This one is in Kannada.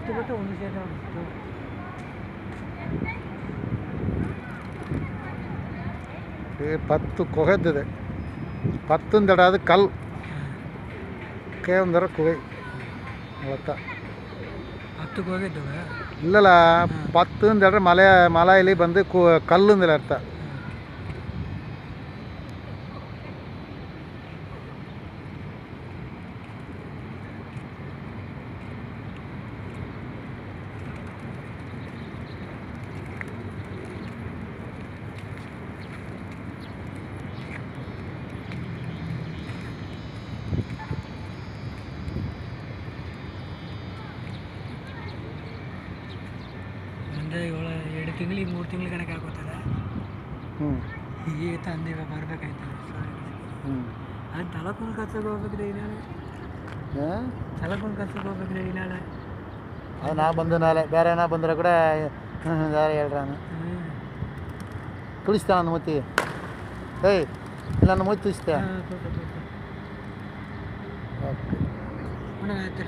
ಹತ್ತು ಬಿಟ್ಟು ಒಂದು ಸೇರಿ ಹೋಗ್ತು. ಪತ್ತು ಕೊಗೆದ್ದಿದೆ, ಪತ್ತೊಂದೆಡ ಅದು ಕಲ್ಲು ಕೆ ಒಂದರ ಕೊಗೆ ಅವತ್ತ ಹತ್ತು ಹೋಗಿದ್ದವ ಇಲ್ಲಲ್ಲ. ಪತ್ತೊಂದೆಡ್ರೆ ಮಲೆಯಲ್ಲಿ ಬಂದು ಕಲ್ಲುಂದಿಲ್ಲ ಅರ್ಥ. ಅಂದರೆ 2 ತಿಂಗಳಿಗೆ 3 ತಿಂಗಳು ಕಣಕ್ಕೆ ಹಾಕೋತದೆ. ಈಗ ತಂದೆ ಬರ್ಬೇಕಾಯ್ತದೆ. ಅದು ತಲಕೊಂಡು ಕರ್ಸಕ್ಕೆ ಹೋಗ್ಬೇಕ್ರಿ ನಾಳೆ. ತಲಕೊಂಡು ಕರ್ಸಕ್ಕೆ ಹೋಗ್ಬೇಕ್ರಿ ನಾಳೆ. ಅದು ನಾ ಬಂದು ನಾಳೆ ಬೇರೆ ಏನೋ ಬಂದರೆ ಕೂಡ ಯಾರು ಹೇಳ್ರ ತುಳಿಸ್ತಾ ನನ್ನ ಮೂತಿ. ಏಯ್ ನನ್ನ ಮೂತಿ ತುಳಿಸ್ತಾ. ಓಕೆ.